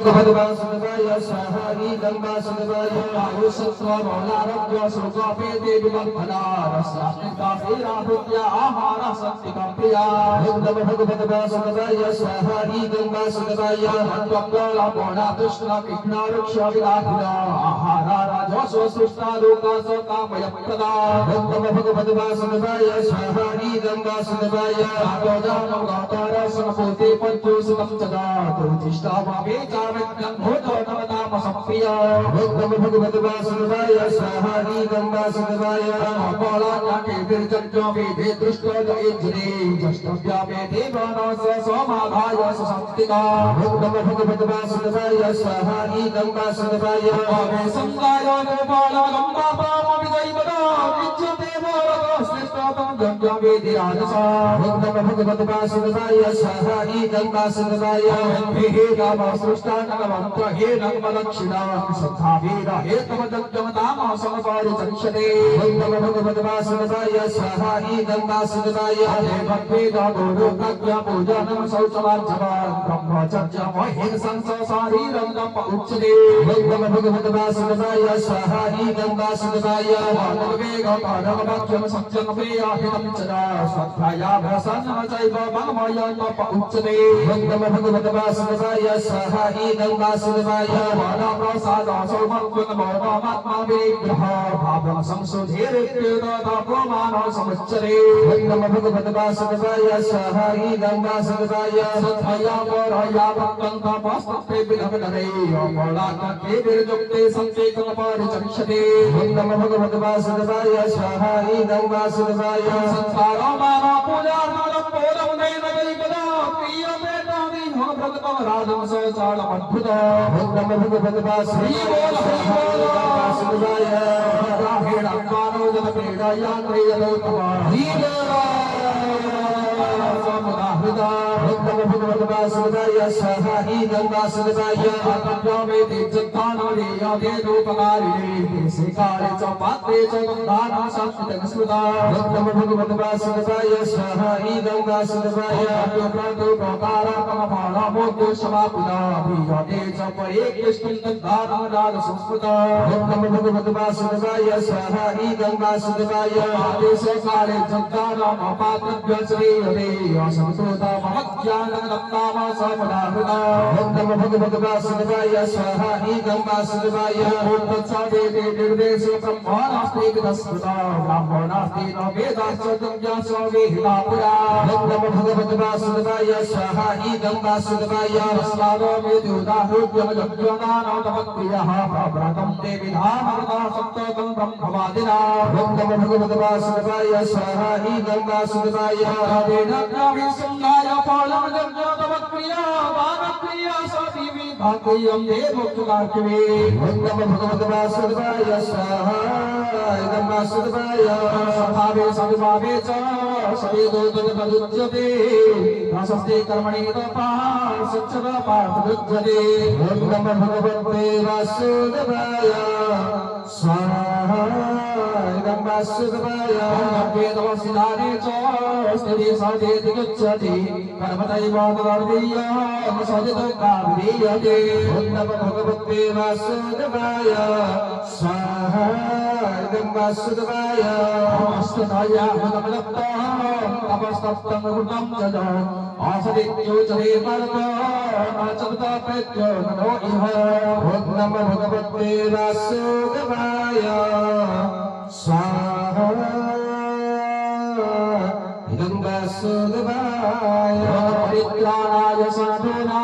भगवासुदेवाय स्वाहारी गंगासुदेवाय आयुषस्व मौलारभ्य सुखपेते विमर्भनारस्यास्तिकाफेराभूत्या आहार सत्तिकं प्रिया नमः भगवासुदेवाय स्वाहारी गंगासुदेवाय हत्वप्लापोणातुष्ण विघ्नारुक्ष विराधिना आहारा राजस्व सृष्टा लोकास कामयप्रदा नमः भगवासुदेवाय स्वाहारी गंगासुदेवाय आगोजानं गातार समपोते पंचोसुतं चदा तुजिष्टा भावे भूतो नमताम संप्रिया नमः भगवते वासुदेवाय स्वाहारी गंगासुदेवाय अपोला जाके विरजज्ञो वेदे दृष्टो जयज्रे जष्टव्या मे देवानास सोमाधाय संस्थिता नमः भगवते वासुदेवाय स्वाहारी गंगासुदेवाय अवे संगाय गोपाल गंगापाम विजयवदा विच्यते मोरगो श्रेष्ठतं गंगा वेदे राजसा नमः भगवते वासुदेवाय स्वाहारी गंगासुदेवाय हे गाव सृष्टा नगवंत हे नगमलक्षिणा सद्धावीरा हे तव जगमताम समपारि चक्षते नमः भगवते वासुदेवाय स्वाहारी गंगासुदेवाय हे भक्तेदा गुरु प्रज्ञा पूजनम शौचमार्जवा ब्रह्मचर्य मोहिन संसारी रंगम उच्चते नमः भगवते वासुदेवाय स्वाहारी गंगासुदेवाय मानवेग पारम वाक्यम सत्यम प्रिया हितं चरा स्वाध्याया भसनम चैव मनमय उच्चते नमः भगवते वासुदेवाय स्वाहारी गंगासुदेवाय माना प्रसाद सौमत्वं मोहमात्मा विग्रह भावं संशोधेरित्येतदा प्रमाण समुच्चरे नमः भगवते वासुदेवाय स्वाहारी गंगासुदेवाय सत्या परया भक्तं तपस्ते विधवदरे अमलाके विरजुक्ते संकेतं परिचक्षते नमः भगवते वासुदेवाय स्वाहारी गंगासुदेवाय संसारो माना पूजा नमः पोलं नैनगलिपदा प्रियमे भगवतं राजं सचालम अद्भुत नमः भगवते वासुदेवाय स्वाहारी राहेणात्मानो जन प्रेरया त्रयलोकमा समुदाहृता नमः भगवते वासुदेवाय स्वाहारी गंगासुदेवाय आत्म्यामेति जत्तानानि यादे रूपकारिणे सेकारे च पात्रे च गंधाना शास्त्रं स्मृता नमः भगवते वासुदेवाय स्वाहारी गंगासुदेवाय प्रातो प्रकारात्मक भावो समापुना यादे च परे कृष्णं गंधाना राग संस्मृता नमः भगवते वासुदेवाय स्वाहारी गंगासुदेवाय आदेश काले जत्ताना अपात्रव्यश्री हरे असंतोता महज्ञानदत्ताम समदाहृता नमः भगवते वासुदेवाय स्वाहारी गंगासुदेवाय ओम तत्सदेते निर्देश ब्रह्मणास्ति विदस्मृता ब्राह्मणास्ति न वेदाश्च ज्ञासो वेहिता पुरा नमः भगवते वासुदेवाय स्वाहारी गंगासुदेवाय स्नानो वेदोदाहृत्यम यज्ञदानो तपक्रियः प्रव्रतं देविधामृता सप्तकं ब्रह्मवादिना नमः भगवते वासुदेवाय स्वाहारी गंगासुदेवाय विसंगाय फलं जगतवक्रिया वानक्रिया सदिवि भाग्यं देवोक्तकार्यवे नमः भगवते वासुदेवाय स्वाहाय गंगासुदेवाय सभावे सविभावे च सवेदो तदुच्यते प्रशस्ते कर्मणि तपा सच्चदा पार्थुज्यते नमः भगवते वासुदेवाय स्वाहाय गंगासुदेवाय वेदवसिधाने च स्थिति साधेति गच्छति कर्मदैव तदर्दीयं सदितकार्दीयते नमः भगवते वासुदेवाय स्वाहाय गंगासुदेवाय अस्तताय नमलप्तः तपस्तप्तं गुणं च आसदित्योचरे परत आचरता प्रत्यो नमो इह नमः भगवते वासुदेवाय स्वाहा गंगासुदेवाय परित्राणाय साधूनां